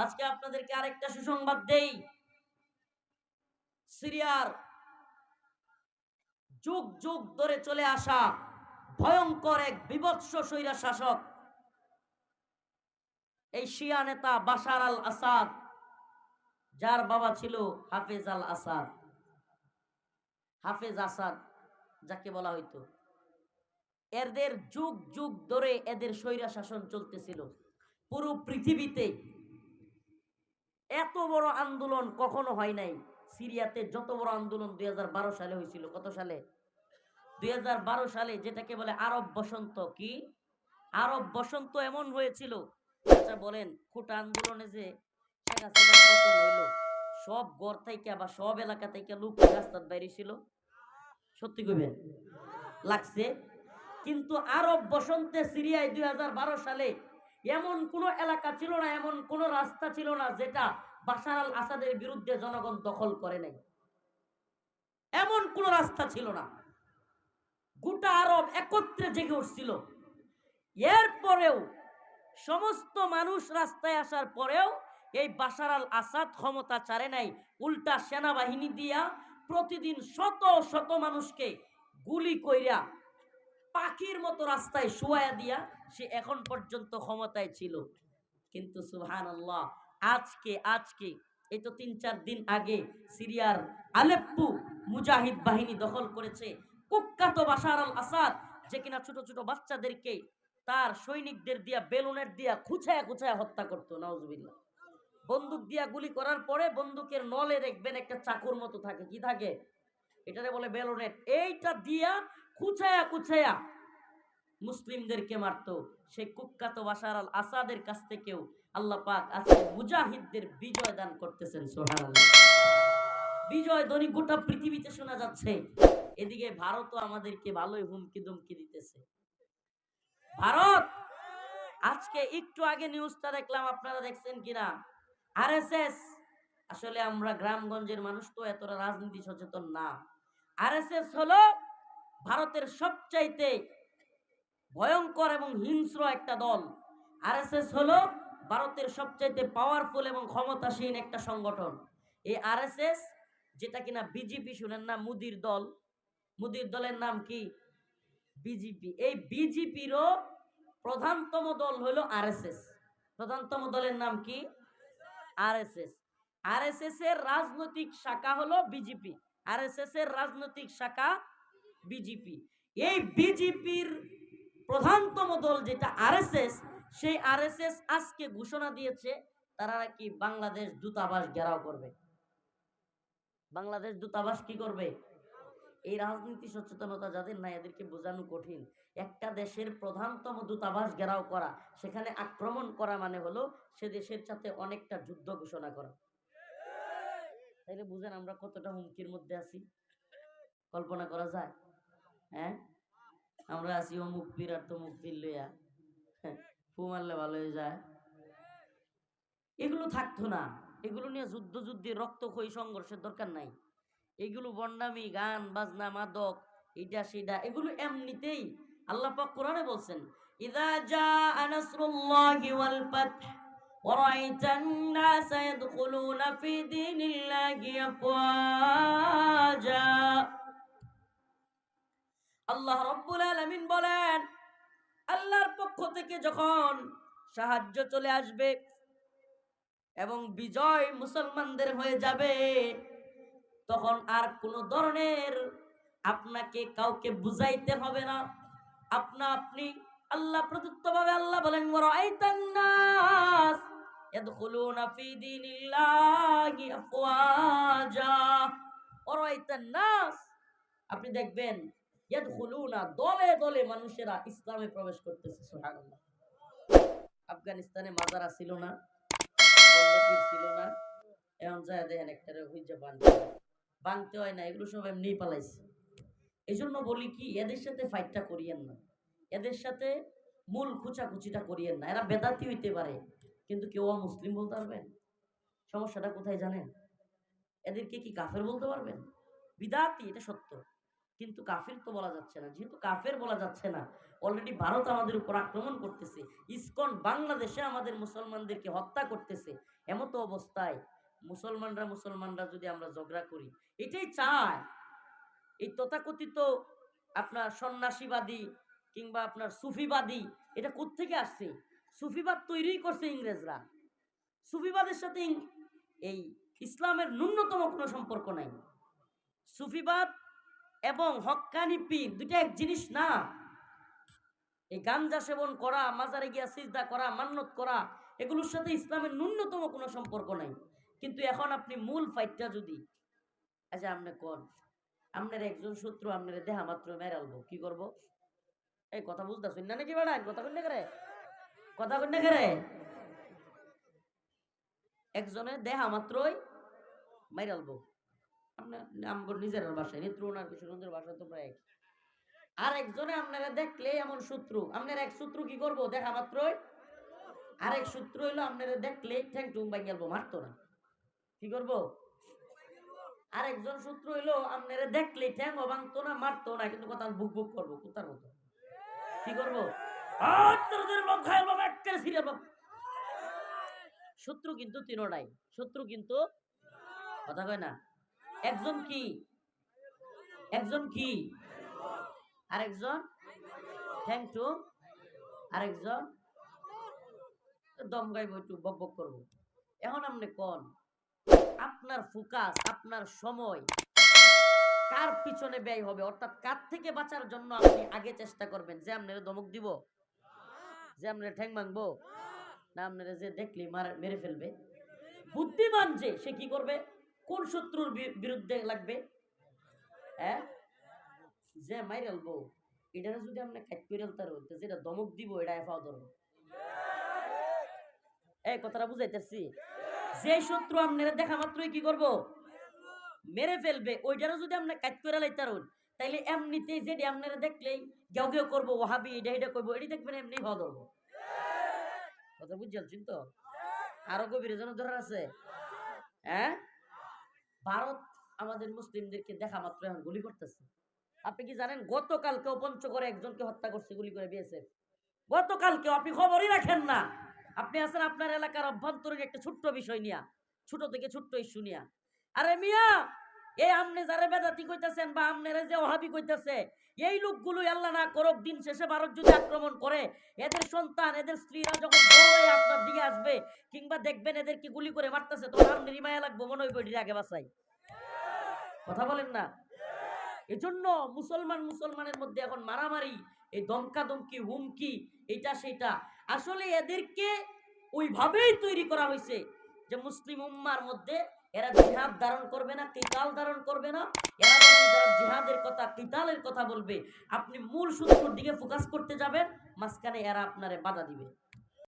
আজকে আপনাদেরকে আরেকটা সুসংবাদ দেই। সিরিয়ার যুগ যুগ ধরে চলে আসা ভয়ঙ্কর এক বিভৎস স্বৈরা শাসক এই শিয়া নেতা বাশার আল আসাদ, যার বাবা ছিল হাফেজ আল আসাদ, হাফেজ আসাদ যাকে বলা হইতো, এদের যুগ যুগ ধরে এদের স্বৈরা শাসন চলতেছিল। পুরো পৃথিবীতে এত বড় আন্দোলন কখনো হয় নাই। সিরিয়াতে যত বড় আন্দোলন 2012 সালে হয়েছিল। কত সালে? 2012 সালে, যেটাকে বলে আরব বসন্ত। কি আরব বসন্ত এমন হয়েছিল। আচ্ছা বলেন, কোটা আন্দোলনে যে শেখ হাসিনার পতন হইল, সব ঘর থেকে বা সব এলাকা থেকে লোক রাস্তার বাইরে ছিল? সত্যি কইবেন লাগছে? কিন্তু আরব বসন্তে সিরিয়ায় 2012 সালে এমন কোন এলাকা ছিল না, এমন কোন রাস্তা ছিল না যেটা বাশার আল আসাদের বিরুদ্ধে জনগণ দখল করে নাই। এমন কোন রাস্তা ছিল না। গোটা আরব একত্রে জেগে উঠছিল। এরপরেও সমস্ত মানুষ রাস্তায় আসার পরেও এই বাশার আল আসাদ ক্ষমতা ছাড়ে নাই। উল্টা সেনাবাহিনী দিয়া প্রতিদিন শত শত মানুষকে গুলি কইরা পাখির মতো রাস্তায় শুয়ায়া দিয়া সে এখন পর্যন্ত ক্ষমতায় ছিল। কিন্তু সুবহানাল্লাহ, আজকে আজকে এই তো 3-4 দিন আগে সিরিয়ার আলেপ্পো মুজাহিদ বাহিনী দখল করেছে। কুখ্যাত বাশার আল আসাদ, যে কিনা ছোট ছোট বাচ্চাদেরকে তার সৈনিকদের দিয়া বেলুনের দিয়া খুঁচায়া খুঁচায়া হত্যা করতো। নাউজুবিল্লাহ। বন্দুক দিয়া গুলি করার পরে বন্দুকের নলে দেখবেন একটা চাকুর মতো থাকে। কি থাকে? এটারে বলে বেলুনের। এইটা দিয়া খুঁচায়া খুঁচায়া মুসলিমদেরকে মারতো। সেই কুখ্যাত বাশার আল আসাদের কাছ থেকেও আল্লাহ পাক আজকে মুজাহিদদের বিজয় দান করতেছেন। সুবহানাল্লাহ। বিজয় ধ্বনি গোটা পৃথিবীতে শোনা যাচ্ছে। এদিকে ভারতও আমাদেরকে ভালোই হুমকি দুমকি দিতেছে। ভারত আজকে একটু আগে নিউজটা দেখলাম, আপনারা দেখছেন কিনা? আরএসএস, আসলে আমরা গ্রামগঞ্জের মানুষ তো এতটা রাজনীতি সচেতন না। আরএসএস হলো ভারতের সবচাইতে ভয়ঙ্কর এবং হিংস্র একটা দল। আরএসএস হলো ভারতের সবচাইতে পাওয়ারফুল এবং ক্ষমতাসীন একটা সংগঠন। এই আরএসএস, যেটা কিনা বিজেপি, শুনেন না, মুদির দল, মুদির দলের নাম কি? বিজেপি। এই বিজেপিরও প্রধানতম দল হলো আরএসএস। প্রধানতম দলের নাম কি? আরএসএস। আরএসএস এর রাজনৈতিক শাখা হলো বিজেপি। আরএসএস এর রাজনৈতিক শাখা বিজেপি। এই বিজেপির প্রধানতম দল যেটা আরএসএস, সেই আরএসএস আজকে ঘোষণা দিয়েছে তারা নাকি বাংলাদেশ দূতাবাস ঘেরাও করবে। বাংলাদেশ দূতাবাস কি করবে? এই রাজনীতি সচেতনতা যাদের নাই এদেরকে বোঝানো কঠিন। একটা দেশের প্রধানতম দূতাবাস ঘেরাও করা, সেখানে আক্রমণ করা মানে হলো সে দেশের সাথে অনেকটা যুদ্ধ ঘোষণা করা। তাইলে বুঝেন আমরা কতটা হুমকির মধ্যে আছি। কল্পনা করা যায়? হ্যাঁ, আমরা আছি অমুক পীর আর তমুক পীর লইয়া ফু মারলে ভালো হয়ে যায়। এগুলো থাকতো না। এগুলো নিয়ে যুদ্ধ যুদ্ধে রক্তক্ষয়ী সংঘর্ষের দরকার নাই। এগুলো বন্ডামি, গান বাজনা, মাদক, এটা সেটা, এগুলো এমনিতেই আল্লাহ পাক কোরআনে বলছেন, ইযা জাআ নাসরুল্লাহি ওয়াল ফাth ওয়া রাআইতান নাসা ইয়াদখুলুনা ফি দীনিল্লাহি আফওয়াজা। আল্লাহ রাব্বুল আলামিন বলেন, আল্লাহর পক্ষ থেকে যখন সাহায্য চলে আসবে এবং বিজয় মুসলমানদের হয়ে যাবে, তখন আর কোন ধরনের আপনাকে কাউকে বুঝাইতে হবে না। আপনি আল্লাহ প্রদত্তভাবে আল্লাহ বলেন, ওয়ারাআইতান নাস ইয়াদখুলুনা ফি দীনিল্লাহি আফওয়াজা। ওয়ারাআইতান নাস, আপনি দেখবেন, ইয়াদখুলুনা, দলে দলে মানুষেরা ইসলামে প্রবেশ করতেছে। সুবহানাল্লাহ। আফগানিস্তানে মাজারা ছিল না, বন্ধপীর ছিল না, এখন যায় দেখেন একটা হুইজা বানতে হয় না, এগুলো সব এমনি পালাইছে। এই জন্য বলি কি, এদের সাথে ফাইটটা করিয়েন না, এদের সাথে মূল খুচাখুচিটা করিয়েন না। এরা বেদাতি হইতে পারে, কিন্তু কেউ মুসলিম বলতে পারবেন? সমস্যাটা কোথায় জানেন? এদেরকে কি কাফের বলতে পারবেন? বিদাতি, এটা সত্য, কিন্তু কাফের তো বলা যাচ্ছে না। যেহেতু কাফের বলা যাচ্ছে না, অলরেডি ভারত আমাদের উপর আক্রমণ করতেছে, ইসকন বাংলাদেশে আমাদের মুসলমানদেরকে হত্যা করতেছে, এমতো অবস্থায় মুসলমানরা যদি আমরা ঝগড়া করি, এটাই চায় এই তথাকথিত আপনার সন্ন্যাসীবাদী কিংবা আপনার সুফিবাদী, এটা কোত্থেকে আসছে? সুফিবাদ তৈরি করছে ইংরেজরা। সুফিবাদের সাথে এই ইসলামের ন্যূনতম কোনো সম্পর্ক নাই। সুফিবাদ এবং হক্কানি পীর দুইটা এক জিনিস না। এই গাঞ্জা সেবন করা, মাজারে গিয়া সিজদা করা, মান্নত করা, এগুলোর সাথে ইসলামের ন্যূনতম কোনো সম্পর্ক নাই। কিন্তু এখন আপনি মূল ফাইটটা যদি, আচ্ছা আপনি কোন আপনার একজন শত্রু আপনার দেহা মাত্র মেরালবো, কি করব? এই কথা বুঝতেছেন না নাকি বেড়া? কথা কন্যা করে একজনে দেহা মাত্রই মেরালবো। আপনার আমগর নিজের বাসায় নেত্রকোনার কিশোরগঞ্জের বাসা তোমরা এক। আর একজনে আপনারা দেখলে এমন শত্রু, আপনার এক শত্রু কি করবো দেখা মাত্রই, আরেক শত্রু হইলো আপনারা দেখলে ঠ্যাং টুং ভাঙালবো, মারতো না, কি করবো? আরেকজন শত্রু হইলো আপনারা দেখলে ঠ্যাং ভাঙতো না, মারতো না, কিন্তু কথা বুক বুক করবো কুত্তার মতো, কি করবো? শত্রু কিন্তু তিনোটাই, শত্রু কিন্তু কথা কয় না। একজন কি আরেকজন ঠ্যাং টুং, আরেকজন দম গাইব, একটু বক বক করবো। এখন আপনি কোন আপনার ফোকাস, আপনার সময় কার পিছনে ব্যয় হবে, অর্থাৎ কার থেকে বাঁচার জন্য আপনি আগে চেষ্টা করবেন? যে আপনারা ধমক দিব, যে আপনারা ঠ্যাং ভাঙবো, না আপনারা যে দেখলি মেরে ফেলবে? বুদ্ধিমান যে সে কি করবে? কোন শত্রুর বিরুদ্ধে লাগবে? হ্যাঁ, যে মাইরালবো এটা যদি আপনি কাট করে তার হইতে যেটা ধমক দিব এটা এফাও ধরবো। এই কথাটা বুঝাইতেছি? যে শত্রু আপনারা দেখা মাত্রই কি করব? মেরে ফেলবে, ওইটারও যদি আপনি কাট করে লাইতার হন, তাইলে এমনিতেই যেটি আপনারা দেখলেই গেউ গেউ করবো, ওহাবি এটা করবো, এটি দেখবেন এমনি ভাও ধরবো। কথা বুঝছেন তো? আরো গভীরে যেন ধরার আছে। হ্যাঁ, ভারত আমাদের মুসলিমদেরকে দেখা মাত্র এখন গুলি করতেছে। আপনি কি জানেন গতকালকেও পঞ্চগড়ে একজনকে হত্যা করছে গুলি করে বিএসএফ? গতকালকেও, আপনি খবরই রাখেন না। আপনি আছেন আপনার এলাকার অভ্যন্তরীণ একটা ছোট্ট বিষয় নিয়া, ছোট থেকে ছোট্ট ইস্যু নিয়া। আরে মিয়া, এই আমনে যারা বেদাতি কইতাছেন বা আমনেরা যে ওহাবি কইতাছে, এই লোকগুলো আল্লাহ না করুক দিন শেষে ভারত যদি আক্রমণ করে, এদের সন্তান, এদের স্ত্রীরা যখন দৌড়ে আপনার দিকে আসবে কিংবা দেখবেন এদেরকে গুলি করে মারতেছে, তখন আমনেরই মায়া লাগবো, মনে হইব এটির আগে বাঁচাই। কথা বলেন না? এজন্য মুসলমানের মধ্যে এখন মারামারি, এই দমকাদমকি, হুমকি, এটা সেটা, আসলে এদেরকে ওইভাবেই তৈরি করা হয়েছে যে মুসলিম উম্মার মধ্যে এরা জিহাদ ধারণ করবে না, কিতাল ধারণ করবে না। এরা যারা জিহাদের কথা, কিতালের কথা বলবে, আপনি মূল সূত্রের দিকে ফোকাস করতে যাবেন, মাঝখানে এরা আপনারে বাধা দিবে।